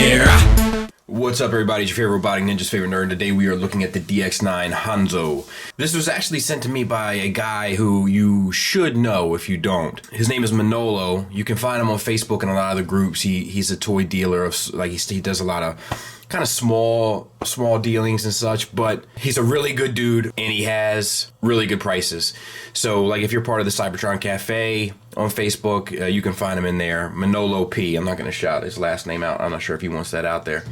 here. What's up, everybody? It's your favorite robotic ninja's favorite nerd. Today we are looking at the DX9 Hanzo. This was actually sent to me by a guy who you should know if you don't. His name is Manolo. You can find him on Facebook and a lot of the groups. He's a toy dealer of like he does a lot of kind of small dealings and such, but he's a really good dude and he has really good prices. So like if you're part of the Cybertron Cafe on Facebook, you can find him in there. Manolo P. I'm not going to shout his last name out. I'm not sure if he wants that out there.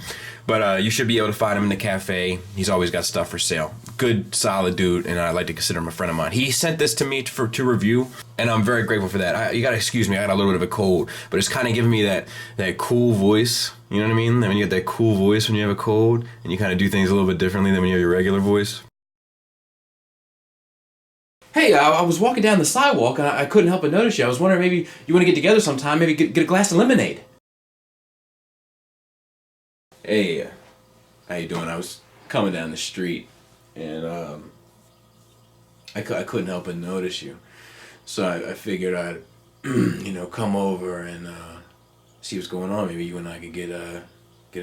But you should be able to find him in the cafe. He's always got stuff for sale. Good, solid dude, and I like to consider him a friend of mine. He sent this to me to review, and I'm very grateful for that. You got to excuse me, I got a little bit of a cold, but it's kind of giving me that cool voice. You know what I mean? I mean, you get that cool voice when you have a cold, and you kind of do things a little bit differently than when you have your regular voice. Hey, I was walking down the sidewalk, and I couldn't help but notice you. I was wondering maybe you want to get together sometime, maybe get a glass of lemonade. Hey, how you doing? I was coming down the street, and I couldn't help but notice you. So I figured I'd, come over and see what's going on. Maybe you and I could get a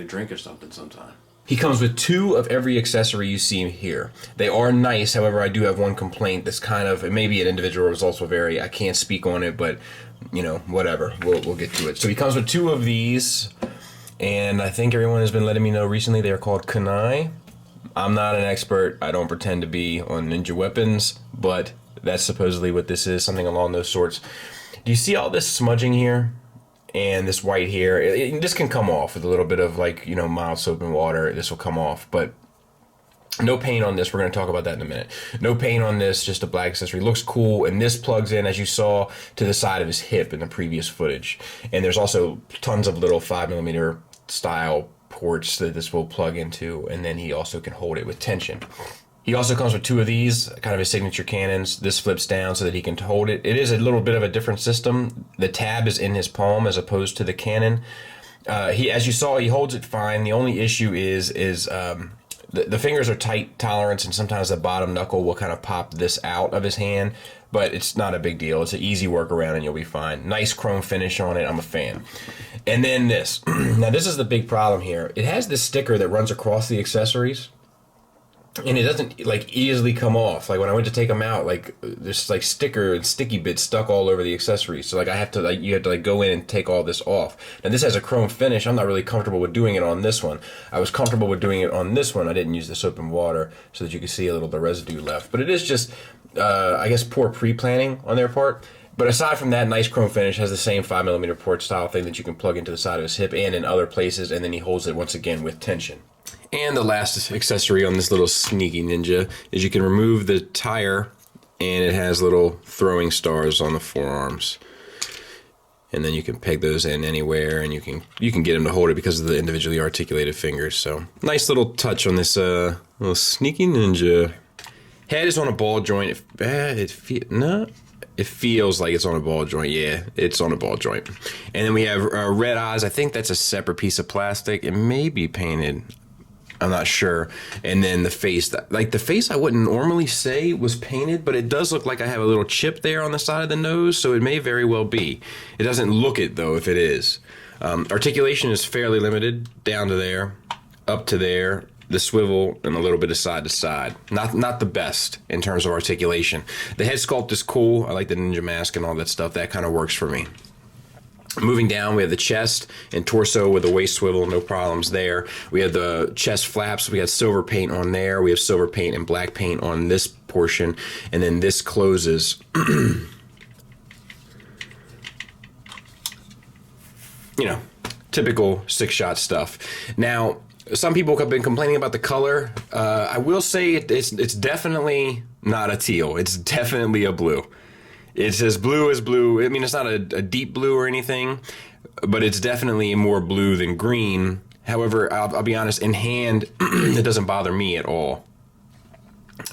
drink or something sometime. He comes with 2 of every accessory you see here. They are nice, however, I do have one complaint that's kind of, it may be an individual results will vary. I can't speak on it, but, whatever. We'll get to it. So he comes with 2 of these. And I think everyone has been letting me know recently they are called kunai. I'm not an expert. I don't pretend to be on ninja weapons, but that's supposedly what this is, something along those sorts. Do you see all this smudging here? And this white here? This can come off with a little bit of mild soap and water. This will come off, but no paint on this. We're going to talk about that in a minute. No paint on this, just a black accessory. Looks cool, and this plugs in, as you saw, to the side of his hip in the previous footage. And there's also tons of little 5mm style ports that this will plug into, and then he also can hold it with tension. He also comes with 2 of these, kind of his signature cannons. This flips down so that he can hold it. It is a little bit of a different system. The tab is in his palm as opposed to the cannon. As you saw, he holds it fine. The only issue is the fingers are tight tolerance, and sometimes the bottom knuckle will kind of pop this out of his hand, but it's not a big deal. It's an easy workaround and you'll be fine. Nice chrome finish on it. I'm a fan. And then this. Now this is the big problem here. It has this sticker that runs across the accessories, and it doesn't easily come off. Like when I went to take them out, there's sticker and sticky bits stuck all over the accessories. So you have to go in and take all this off. Now this has a chrome finish. I'm not really comfortable with doing it on this one. I was comfortable with doing it on this one. I didn't use the soap and water so that you can see a little of the residue left. But it is just, I guess, poor pre-planning on their part. But aside from that, nice chrome finish, has the same 5mm port style thing that you can plug into the side of his hip and in other places, and then he holds it once again with tension. And the last accessory on this little sneaky ninja is you can remove the tire, and it has little throwing stars on the forearms. And then you can peg those in anywhere, and you can get him to hold it because of the individually articulated fingers. So nice little touch on this little sneaky ninja. Head is on a ball joint. It feels like it's on a ball joint. Yeah, it's on a ball joint. And then we have red eyes. I think that's a separate piece of plastic. It may be painted. I'm not sure. And then the face. The face I wouldn't normally say was painted, but it does look like I have a little chip there on the side of the nose, so it may very well be. It doesn't look it, though, if it is. Articulation is fairly limited. Down to there, up to there. The swivel and a little bit of side to side. Not the best in terms of articulation. The head sculpt is cool. I like the ninja mask and all that stuff. That kind of works for me. Moving down, we have the chest and torso with the waist swivel, no problems there. We have the chest flaps. We got silver paint on there. We have silver paint and black paint on this portion. And then this closes. Typical Sixshot stuff. Now, some people have been complaining about the color. I will say it's definitely not a teal. It's definitely a blue. It's as blue as blue. I mean, it's not a deep blue or anything, but it's definitely more blue than green. However, I'll be honest, in hand, it doesn't bother me at all.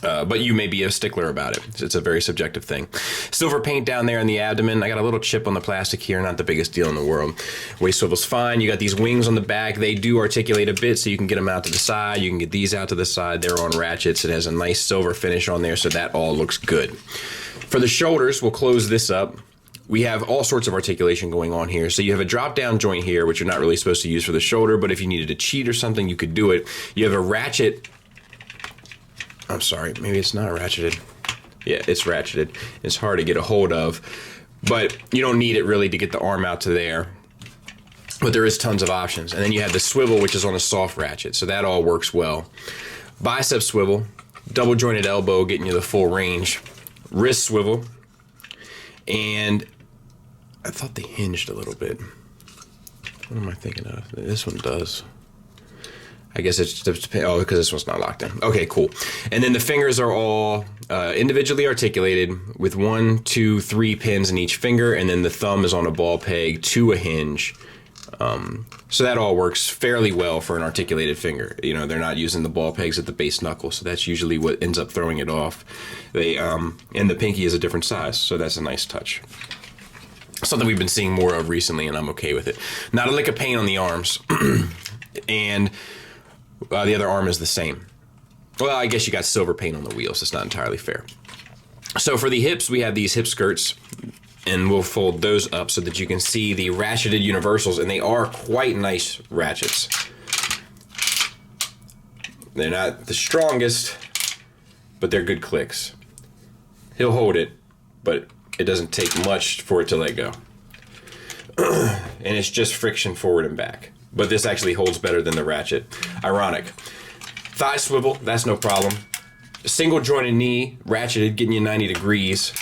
But you may be a stickler about it. It's a very subjective thing. Silver paint down there in the abdomen. I got a little chip on the plastic here, not the biggest deal in the world. Waist swivel's fine. You got these wings on the back. They do articulate a bit, so you can get them out to the side. You can get these out to the side. They're on ratchets. It has a nice silver finish on there, so that all looks good. For the shoulders, we'll close this up. we have all sorts of articulation going on here. So you have a drop down joint here, which you're not really supposed to use for the shoulder, but if you needed to cheat or something, you could do it. You have a ratchet. I'm sorry, maybe it's not ratcheted. Yeah, it's ratcheted. It's hard to get a hold of, but you don't need it really to get the arm out to there. But there is tons of options. And then you have the swivel, which is on a soft ratchet, so that all works well. Bicep swivel, double jointed elbow, getting you the full range. Wrist swivel, and I thought they hinged a little bit. What am I thinking of? This one does. I guess it's just, oh, because this one's not locked in. Okay, cool. And then the fingers are all individually articulated with 1, 2, 3 pins in each finger, and then the thumb is on a ball peg to a hinge. So that all works fairly well for an articulated finger. You know, they're not using the ball pegs at the base knuckle, so that's usually what ends up throwing it off. They and the pinky is a different size, so that's a nice touch. Something we've been seeing more of recently, and I'm okay with it. Not a lick of paint on the arms, and the other arm is the same. Well, I guess you got silver paint on the wheels. It's not entirely fair. So for the hips, we have these hip skirts, and we'll fold those up so that you can see the ratcheted universals, and they are quite nice ratchets. They're not the strongest, but they're good clicks. He'll hold it, but it doesn't take much for it to let go. And it's just friction forward and back. But this actually holds better than the ratchet. Ironic. Thigh swivel, that's no problem. Single jointed knee, ratcheted, getting you 90 degrees.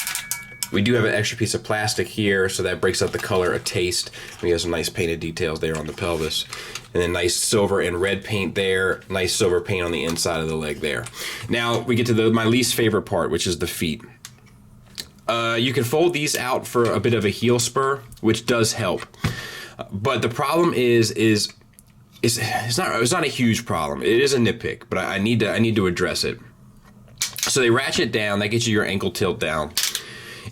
We do have an extra piece of plastic here, so that breaks up the color a taste. We have some nice painted details there on the pelvis. And then nice silver and red paint there. Nice silver paint on the inside of the leg there. Now we get to my least favorite part, which is the feet. You can fold these out for a bit of a heel spur, which does help. But the problem is it's not a huge problem. It is a nitpick, but I need to address it. So they ratchet down. That gets you your ankle tilt down.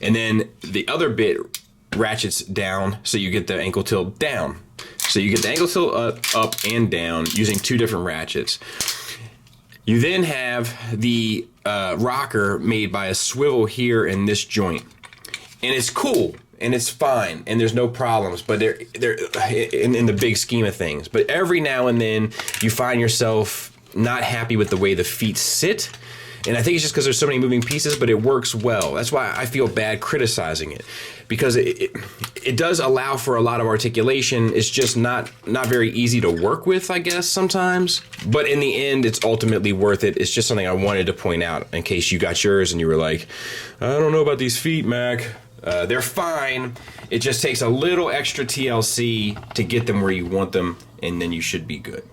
And then the other bit ratchets down, so you get the ankle tilt down. So you get the ankle tilt up and down using 2 different ratchets. You then have the rocker made by a swivel here in this joint. And it's cool, and it's fine, and there's no problems, but they're in the big scheme of things. But every now and then, you find yourself not happy with the way the feet sit. And I think it's just because there's so many moving pieces, but it works well. That's why I feel bad criticizing it, because it does allow for a lot of articulation. It's just not very easy to work with, I guess, sometimes. But in the end, it's ultimately worth it. It's just something I wanted to point out in case you got yours and you were like, I don't know about these feet, Mac. They're fine. It just takes a little extra TLC to get them where you want them, and then you should be good.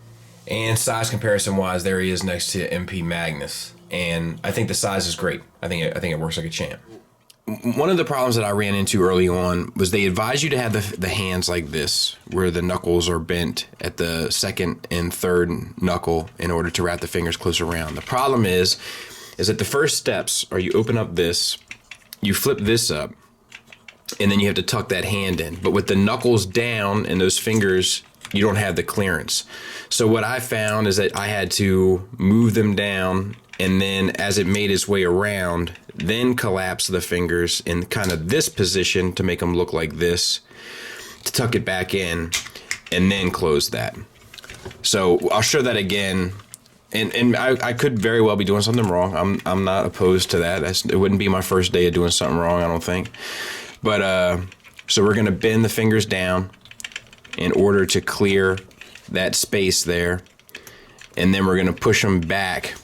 And size comparison-wise, there he is next to MP Magnus. And I think the size is great. I think it works like a champ. One of the problems that I ran into early on was they advise you to have the hands like this, where the knuckles are bent at the second and third knuckle in order to wrap the fingers close around. The problem is that the first steps are you open up this, you flip this up, and then you have to tuck that hand in. But with the knuckles down and those fingers, you don't have the clearance. So what I found is that I had to move them down, and then as it made its way around, then collapse the fingers in kind of this position to make them look like this, to tuck it back in, and then close that. So I'll show that again. And I could very well be doing something wrong. I'm not opposed to that. It wouldn't be my first day of doing something wrong, I don't think. But so we're going to bend the fingers down in order to clear that space there. And then we're going to push them back.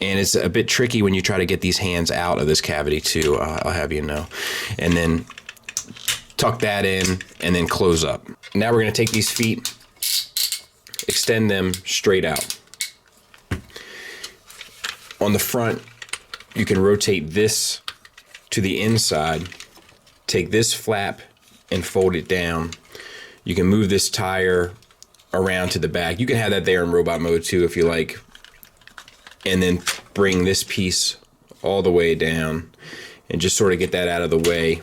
And it's a bit tricky when you try to get these hands out of this cavity too, I'll have you know. And then tuck that in and then close up. Now we're going to take these feet, extend them straight out. On the front, you can rotate this to the inside, take this flap and fold it down. You can move this tire around to the back. You can have that there in robot mode too if you like. And then bring this piece all the way down and just sort of get that out of the way.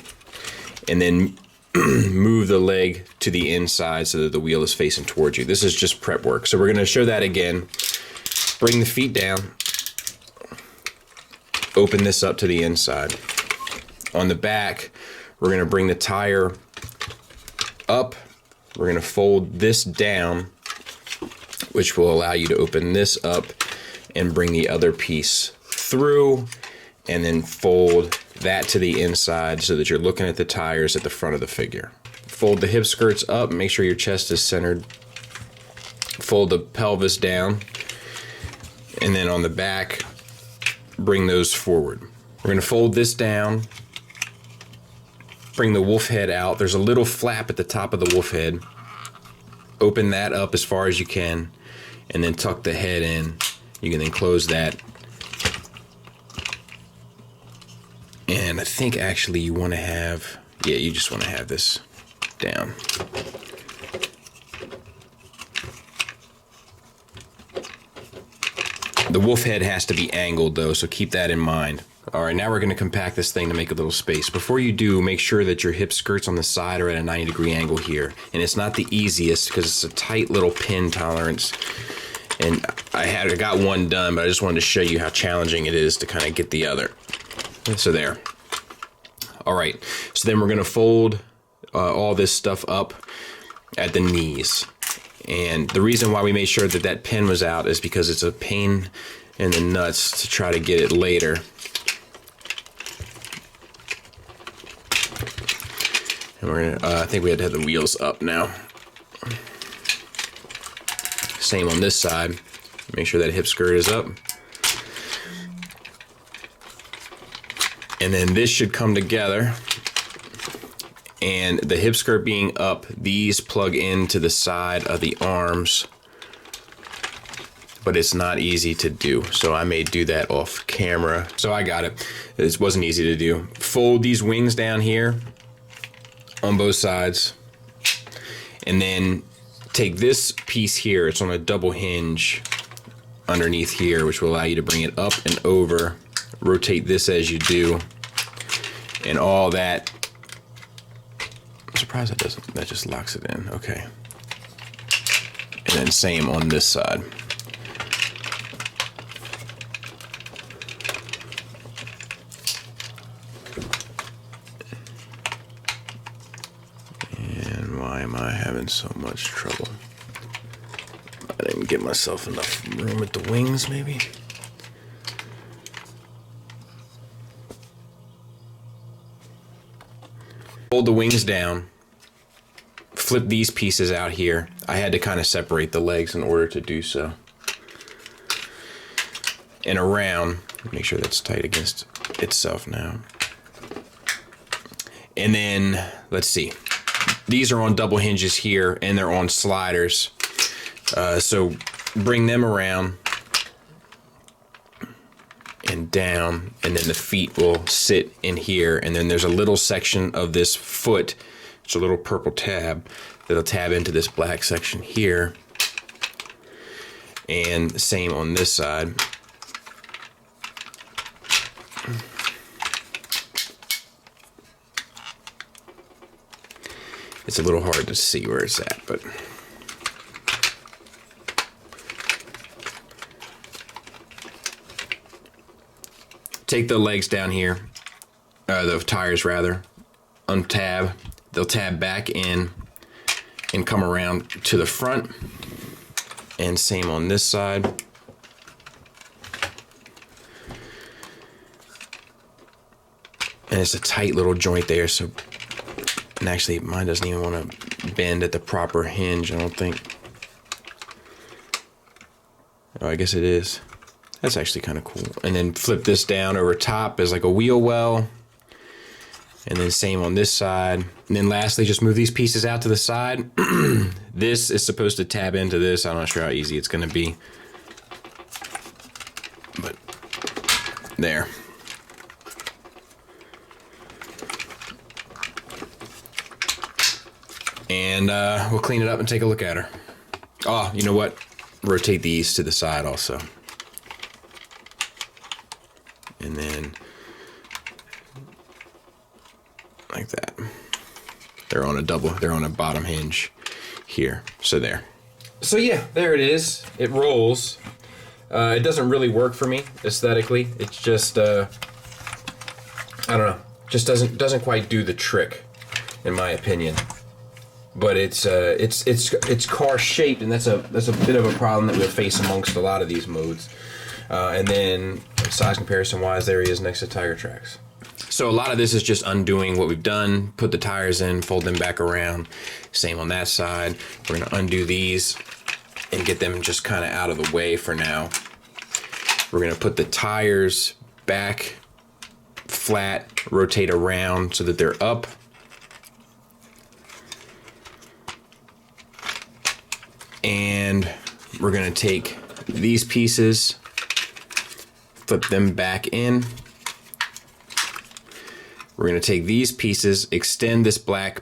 And then move the leg to the inside so that the wheel is facing towards you. This is just prep work. So we're going to show that again. Bring the feet down. Open this up to the inside. On the back, We're gonna bring the tire up. We're gonna fold this down, which will allow you to open this up and bring the other piece through, and then fold that to the inside so that you're looking at the tires at the front of the figure. Fold the hip skirts up, make sure your chest is centered. Fold the pelvis down, and then on the back, bring those forward. We're gonna fold this down, bring the wolf head out. There's a little flap at the top of the wolf head. Open that up as far as you can, and then tuck the head in. You can then close that. And I think actually you want to have, yeah, you just want to have this down. The wolf head has to be angled though, so keep that in mind. Alright, now we're going to compact this thing to make a little space. Before you do, make sure that your hip skirts on the side are at a 90-degree angle here. And it's not the easiest because it's a tight little pin tolerance. And I got one done, but I just wanted to show you how challenging it is to kind of get the other. So there. Alright, so then we're going to fold all this stuff up at the knees. And the reason why we made sure that that pin was out is because it's a pain in the nuts to try to get it later. And we're gonna, I think we had to have the wheels up now. Same on this side. Make sure that hip skirt is up. And then this should come together. And the hip skirt being up, these plug into the side of the arms. But it's not easy to do, so I may do that off camera. So I got it. This wasn't easy to do. Fold these wings down here on both sides. And then take this piece here, it's on a double hinge underneath here, which will allow you to bring it up and over. Rotate this as you do. And all that. I'm surprised that just locks it in. Okay. And then same on this side. And why am I having so much trouble? I didn't give myself enough room at the wings, maybe? Fold the wings down, flip these pieces out here. I had to kind of separate the legs in order to do so. And around, make sure that's tight against itself now. And then, let's see. These are on double hinges here, and they're on sliders. So bring them around and down, and then the feet will sit in here, and then there's a little section of this foot, it's a little purple tab that'll tab into this black section here, and same on this side. It's a little hard to see where it's at, but take the legs down here, the tires rather, untab, they'll tab back in and come around to the front, and same on this side. And it's a tight little joint there, so, and actually mine doesn't even want to bend at the proper hinge, I don't think. Oh, I guess it is. That's actually kind of cool. And then flip this down over top as like a wheel well. And then same on this side. And then lastly, just move these pieces out to the side. This is supposed to tab into this. I'm not sure how easy it's going to be. But there. And we'll clean it up and take a look at her. Oh, you know what? Rotate these to the side also. And then like that. They're on a bottom hinge here. So there. So yeah, there it is. It rolls. It doesn't really work for me aesthetically. It's just I don't know. Just doesn't quite do the trick, in my opinion. But it's car shaped, and that's a bit of a problem that we'll face amongst a lot of these modes. And then size comparison wise, there he is next to Tiger Tracks. So a lot of this is just undoing what we've done. Put the tires in, fold them back around. Same on that side. We're gonna undo these and get them just kind of out of the way for now. We're gonna put the tires back flat, rotate around so that they're up. And we're gonna take these pieces, flip them back in. We're gonna take these pieces, extend this black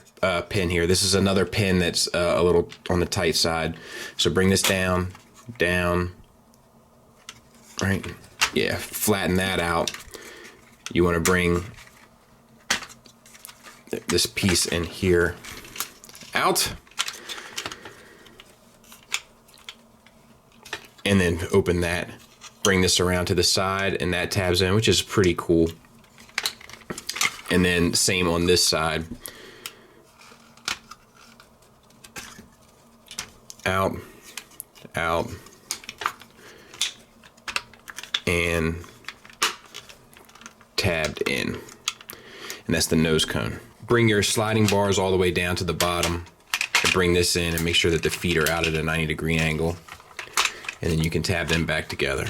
pin here. This is another pin that's a little on the tight side. So bring this down, right? Yeah, flatten that out. You wanna bring this piece in here out. And then open that, bring this around to the side, and that tabs in, which is pretty cool. And then same on this side. Out, and tabbed in. And that's the nose cone. Bring your sliding bars all the way down to the bottom, and bring this in and make sure that the feet are out at a 90-degree angle. And then you can tab them back together.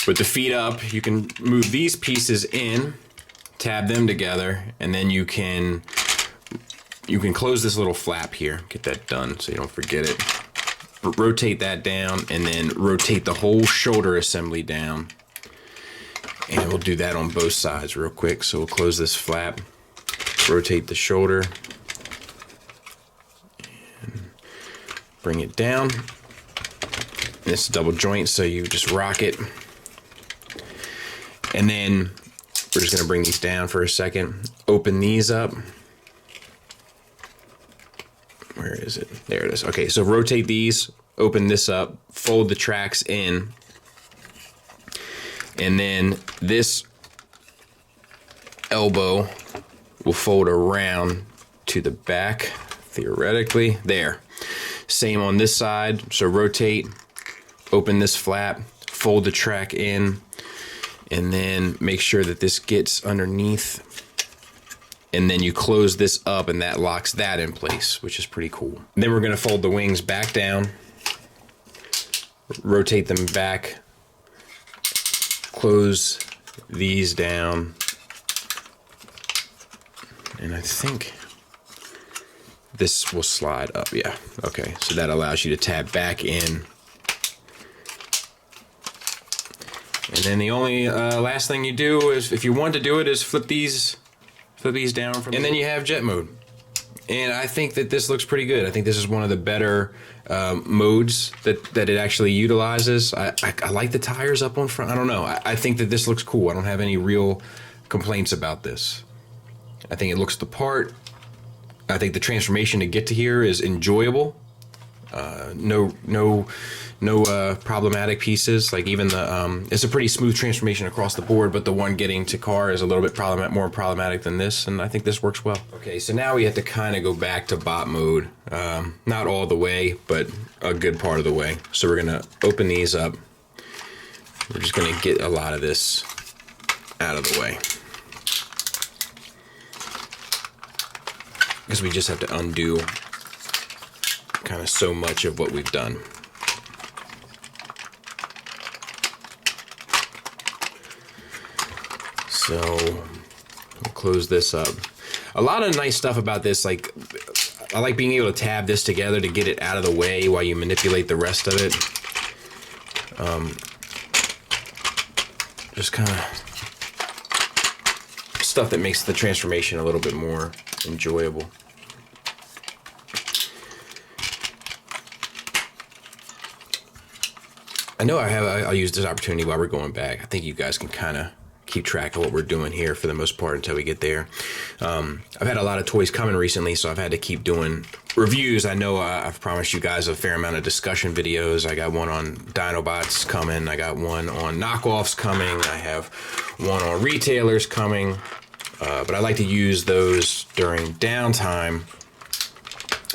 With the feet up, you can move these pieces in, tab them together, and then you can close this little flap here. Get that done so you don't forget it. Rotate that down, and then rotate the whole shoulder assembly down. And we'll do that on both sides real quick. So we'll close this flap, rotate the shoulder, bring it down. And it's a double joint, so you just rock it. And then we're just gonna bring these down for a second. Open these up. Where is it? There it is. Okay, so rotate these, open this up, fold the tracks in. And then this elbow will fold around to the back, theoretically. There. Same on this side, so rotate, open this flap, fold the track in, and then make sure that this gets underneath. And then you close this up and that locks that in place, which is pretty cool. Then we're gonna fold the wings back down, rotate them back, close these down, and I think this will slide up, yeah. Okay, so that allows you to tab back in. And then the only last thing you do is, if you want to do it, is flip these down. And then you have jet mode. And I think that this looks pretty good. I think this is one of the better modes that it actually utilizes. I like the tires up on front. I don't know. I think that this looks cool. I don't have any real complaints about this. I think it looks the part. I think the transformation to get to here is enjoyable. No problematic pieces. Like even the it's a pretty smooth transformation across the board, but the one getting to car is a little bit more problematic than this, and I think this works well. Okay, so now we have to kind of go back to bot mode. Not all the way, but a good part of the way. So we're gonna open these up. We're just gonna get a lot of this out of the way, because we just have to undo kind of so much of what we've done. So we'll close this up. A lot of nice stuff about this, like I like being able to tab this together to get it out of the way while you manipulate the rest of it. Just kind of stuff that makes the transformation a little bit more enjoyable. I know I'll use this opportunity while we're going back. I think you guys can kind of keep track of what we're doing here for the most part until we get there. I've had a lot of toys coming recently, so I've had to keep doing reviews. I know I've promised you guys a fair amount of discussion videos. I got one on Dinobots coming. I got one on knockoffs coming. I have one on retailers coming. But I like to use those during downtime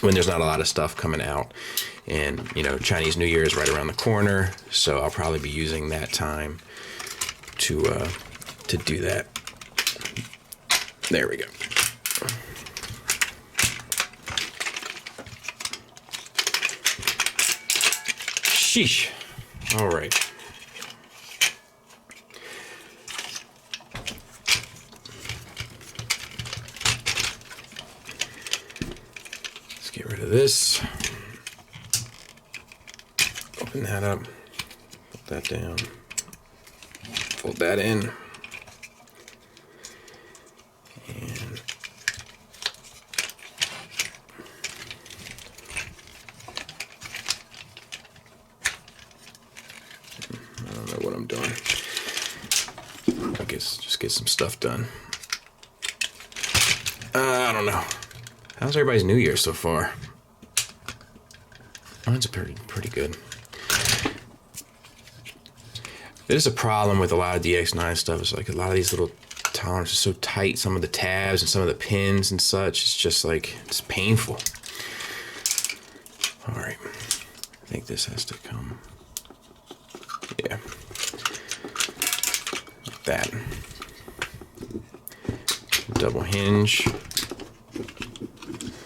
when there's not a lot of stuff coming out. And, you know, Chinese New Year is right around the corner, so I'll probably be using that time to do that. There we go. Sheesh. All right. Let's get rid of this. Open that up. Put that down. Fold that in. And I don't know what I'm doing. I guess just get some stuff done. I don't know. How's everybody's New Year so far? Mine's pretty good. There's a problem with a lot of DX9 stuff. It's like a lot of these little tolerances are so tight. Some of the tabs and some of the pins and such. It's just like, it's painful. All right. I think this has to come. Yeah. Like that. Double hinge.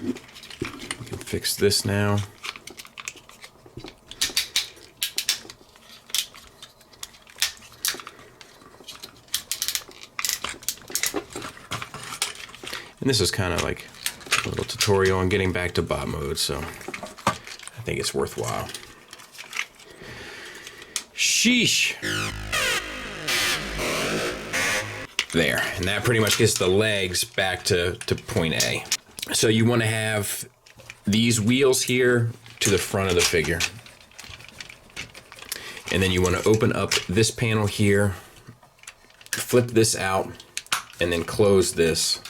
We can fix this now. And this is kind of like a little tutorial on getting back to bot mode, so I think it's worthwhile. Sheesh. There, and that pretty much gets the legs back to point A. So you want to have these wheels here to the front of the figure. And then you want to open up this panel here, flip this out, and then close this.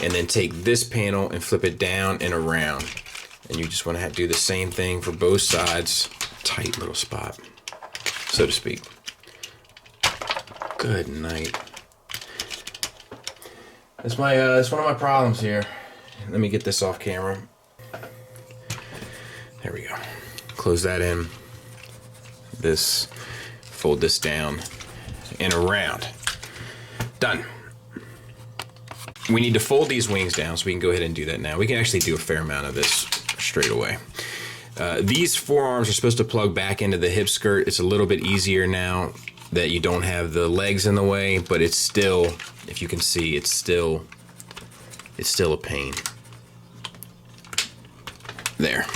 And then take this panel and flip it down and around. And you just want to do the same thing for both sides. Tight little spot, so to speak. Good night. That's one of my problems here. Let me get this off camera. There we go. Close that in. This, fold this down and around. Done. We need to fold these wings down, so we can go ahead and do that now. We can actually do a fair amount of this straight away. These forearms are supposed to plug back into the hip skirt. It's a little bit easier now that you don't have the legs in the way, but it's still, if you can see, it's still a pain. There.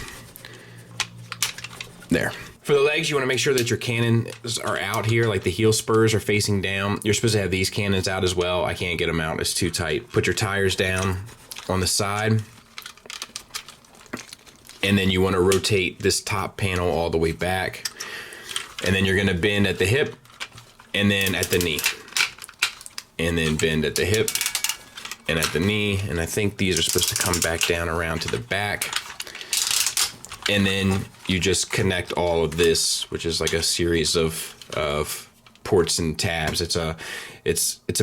There. For the legs, you want to make sure that your cannons are out here, like the heel spurs are facing down. You're supposed to have these cannons out as well. I can't get them out, it's too tight. Put your tires down on the side. And then you want to rotate this top panel all the way back. And then you're going to bend at the hip and then at the knee. And then bend at the hip and at the knee. And I think these are supposed to come back down around to the back. And then you just connect all of this, which is like a series of ports and tabs. It's a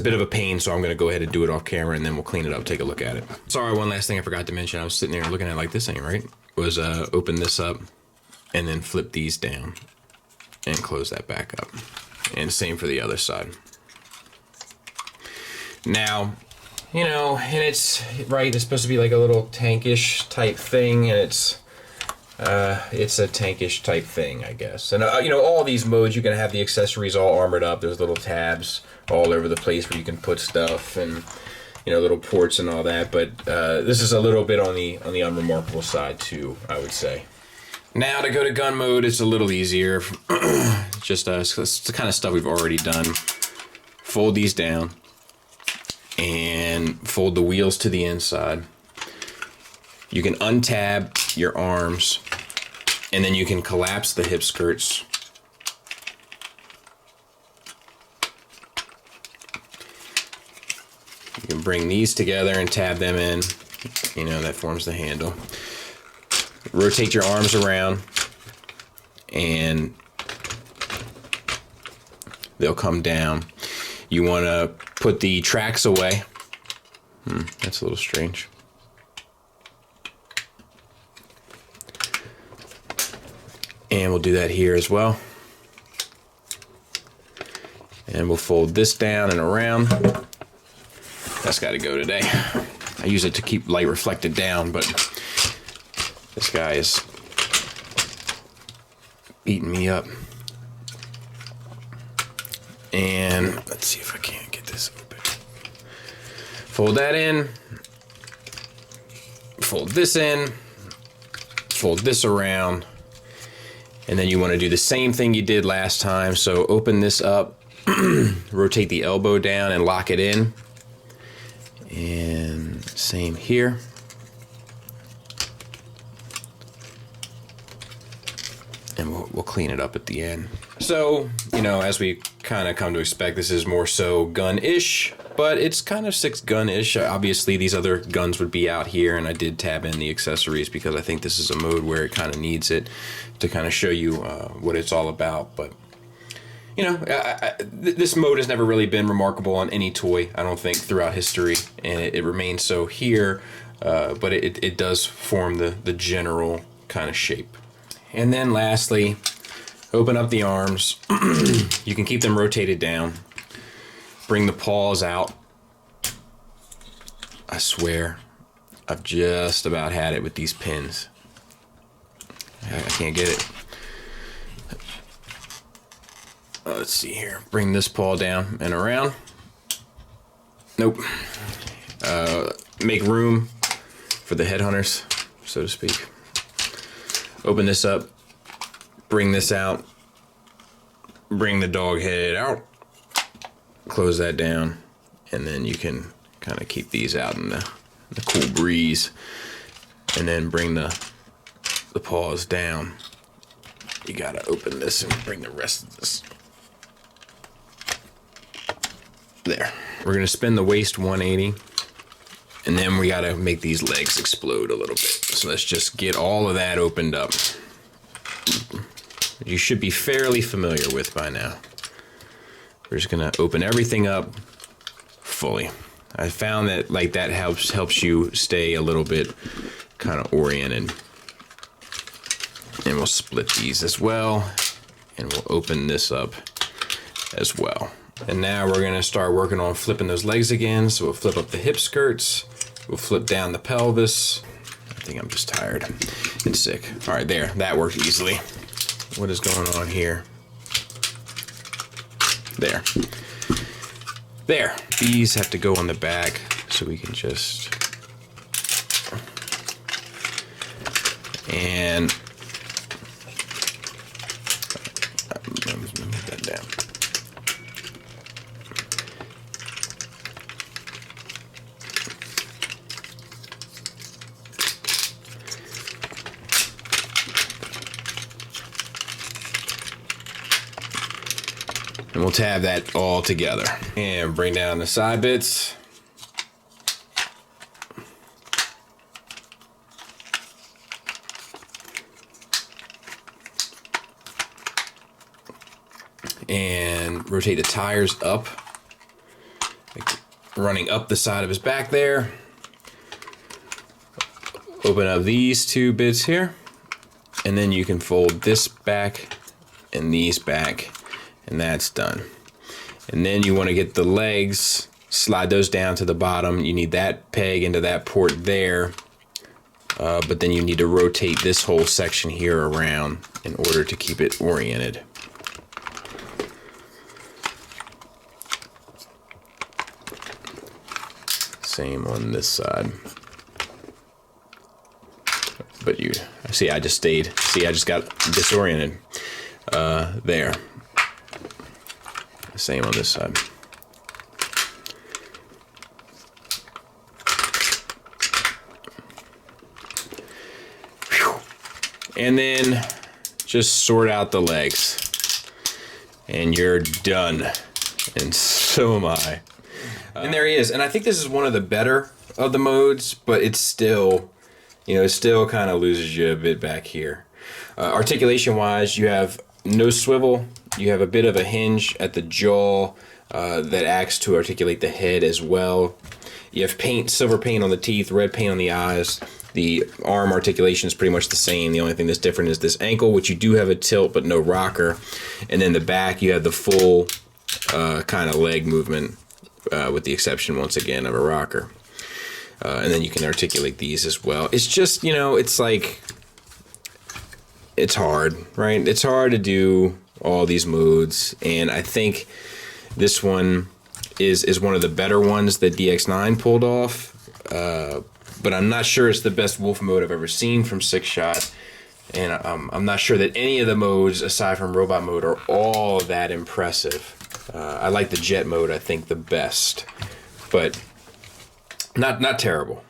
bit of a pain, so I'm gonna go ahead and do it off camera, and then we'll clean it up, take a look at it. Sorry, one last thing I forgot to mention. I was sitting there looking at it like, this ain't right. Was open this up and then flip these down and close that back up. And same for the other side. Now, you know, and it's right, it's supposed to be like a little tankish type thing, and it's a tankish type thing, I guess. And you know, all these modes, you can have the accessories all armored up. There's little tabs all over the place where you can put stuff, and you know, little ports and all that. But this is a little bit on the unremarkable side too, I would say. Now to go to gun mode, it's a little easier. Just it's the kind of stuff we've already done. Fold these down and fold the wheels to the inside. You can untab your arms, and then you can collapse the hip skirts. You can bring these together and tab them in. You know, that forms the handle. Rotate your arms around and they'll come down. You want to put the tracks away. That's a little strange. And we'll do that here as well. And we'll fold this down and around. That's got to go today. I use it to keep light reflected down, but this guy is beating me up. And let's see if I can't get this open. Fold that in. Fold this in. Fold this around. And then you want to do the same thing you did last time. So open this up. Rotate the elbow down and lock it in. And same here. And we'll clean it up at the end. So, you know, as we kind of come to expect, this is more so gun-ish, but it's kind of 6 gun-ish. Obviously, these other guns would be out here, and I did tab in the accessories because I think this is a mode where it kind of needs it to kind of show you what it's all about. But you know, this mode has never really been remarkable on any toy, I don't think, throughout history, and it remains so here, but it does form the general kind of shape. And then lastly, open up the arms. You can keep them rotated down. Bring the paws out. I swear, I've just about had it with these pins. I can't get it. Let's see here. Bring this paw down and around. Nope. Make room for the headhunters, so to speak. Open this up. Bring this out. Bring the dog head out. Close that down. And then you can kind of keep these out in the cool breeze. And then bring the paws down. You gotta open this and bring the rest of this. There. We're gonna spin the waist 180, and then we gotta make these legs explode a little bit. So let's just get all of that opened up. You should be fairly familiar with by now. We're just gonna open everything up fully. I found that like that helps you stay a little bit kind of oriented. And we'll split these as well, and we'll open this up as well. And now we're gonna start working on flipping those legs again. So we'll flip up the hip skirts, we'll flip down the pelvis. I think I'm just tired and sick. All right, there, that worked easily. What is going on here? There. There, these have to go on the back, so we can just, and move that down. And we'll tab that all together and bring down the side bits. And rotate the tires up, running up the side of his back there. Open up these 2 bits here, and then you can fold this back and these back, and that's done. And then you want to get the legs, slide those down to the bottom. You need that peg into that port there, but then you need to rotate this whole section here around in order to keep it oriented. Same on this side. But you see, I just stayed. See, I just got disoriented. There. Same on this side. Whew. And then just sort out the legs. And you're done. And so am I. And there he is. And I think this is one of the better of the modes, but it's still, you know, it still kind of loses you a bit back here. Articulation-wise, you have no swivel. You have a bit of a hinge at the jaw that acts to articulate the head as well. You have paint, silver paint on the teeth, red paint on the eyes. The arm articulation is pretty much the same. The only thing that's different is this ankle, which you do have a tilt but no rocker. And then the back, you have the full kind of leg movement, with the exception, once again, of a rocker. And then you can articulate these as well. It's just, you know, it's like, it's hard, right? It's hard to do all these modes, and I think this one is one of the better ones that DX9 pulled off. But I'm not sure it's the best wolf mode I've ever seen from Sixshot, and I'm not sure that any of the modes aside from robot mode are all that impressive. I like the jet mode, I think, the best, but not terrible.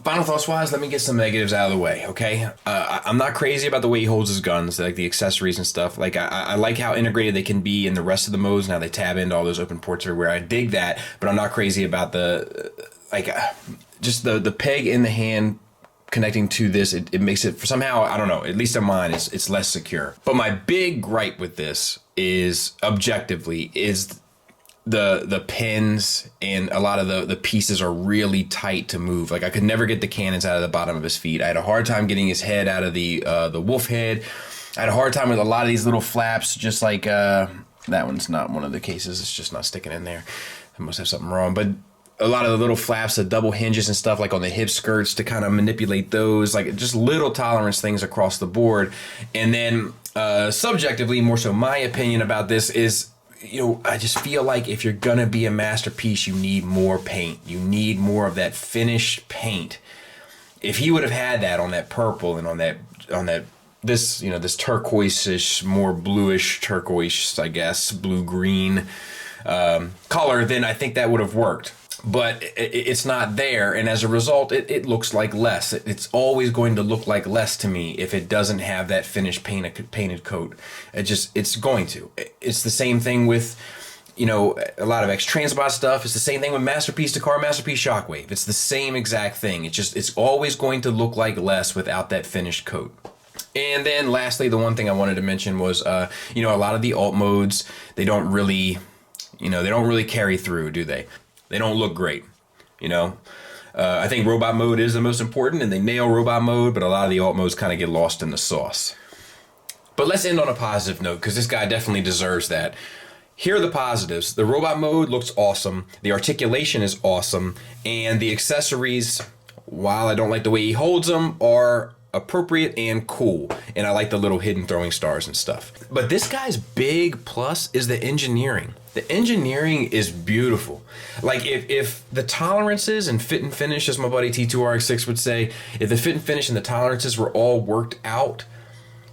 Final thoughts wise, let me get some negatives out of the way, okay? I'm not crazy about the way he holds his guns, like the accessories and stuff. Like I like how integrated they can be in the rest of the modes. Now they tab into all those open ports everywhere. I dig that, but I'm not crazy about the just the peg in the hand connecting to this. It makes it somehow, I don't know, at least in mine, it's less secure. But my big gripe with this is objectively the pins, and a lot of the pieces are really tight to move. Like I could never get the cannons out of the bottom of his feet. I had a hard time getting his head out of the wolf head. I had a hard time with a lot of these little flaps, just like that one's not one of the cases. It's just not sticking in there. I must have something wrong. But a lot of the little flaps, the double hinges and stuff, like on the hip skirts, to kind of manipulate those, like just little tolerance things across the board. And then subjectively, more so my opinion about this is, you know, I just feel like if you're gonna be a masterpiece, you need more paint. You need more of that finished paint. If he would have had that on that purple and on that this, you know, this turquoise-ish, more bluish turquoise, I guess, blue-green color, then I think that would have worked. But it's not there, and as a result, it looks like less. It's always going to look like less to me if it doesn't have that finished painted coat. It's going to. It's the same thing with, you know, a lot of X-Transbot stuff. It's the same thing with Masterpiece Dakar, Masterpiece Shockwave. It's the same exact thing. It's always going to look like less without that finished coat. And then lastly, the one thing I wanted to mention was, you know, a lot of the alt modes, they don't really carry through, do they? They don't look great, you know. I think robot mode is the most important, and they nail robot mode, but a lot of the alt modes kind of get lost in the sauce. But let's end on a positive note, because this guy definitely deserves that. Here are the positives. The robot mode looks awesome, the articulation is awesome, and the accessories, while I don't like the way he holds them, are appropriate and cool, and I like the little hidden throwing stars and stuff. But this guy's big plus is the engineering. The engineering is beautiful. Like if the tolerances and fit and finish, as my buddy T2RX6 would say, if the fit and finish and the tolerances were all worked out,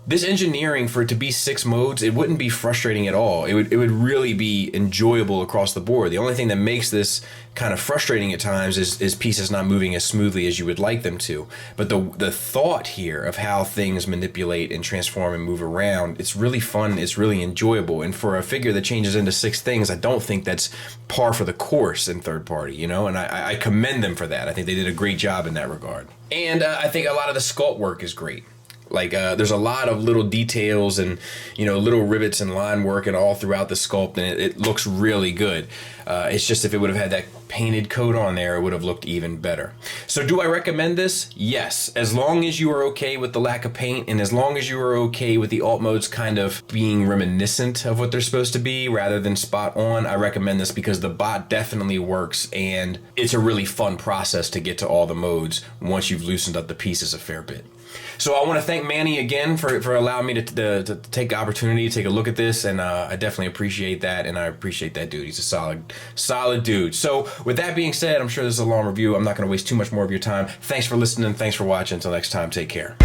this engineering, for it to be 6 modes, it wouldn't be frustrating at all. It would really be enjoyable across the board. The only thing that makes this kind of frustrating at times is pieces not moving as smoothly as you would like them to. But the thought here of how things manipulate and transform and move around, it's really fun, it's really enjoyable. And for a figure that changes into 6 things, I don't think that's par for the course in third party, you know? And I commend them for that. I think they did a great job in that regard. And I think a lot of the sculpt work is great. Like there's a lot of little details and, you know, little rivets and line work and all throughout the sculpt, and it looks really good. It's just if it would have had that painted coat on there, it would have looked even better. So do I recommend this? Yes, as long as you are okay with the lack of paint, and as long as you are okay with the alt modes kind of being reminiscent of what they're supposed to be rather than spot on. I recommend this because the bot definitely works, and it's a really fun process to get to all the modes once you've loosened up the pieces a fair bit. So I want to thank Manny again for allowing me to take the opportunity to take a look at this, and I definitely appreciate that, and I appreciate that dude. He's a solid dude. So with that being said, I'm sure this is a long review. I'm not going to waste too much more of your time. Thanks for listening. Thanks for watching. Until next time, take care.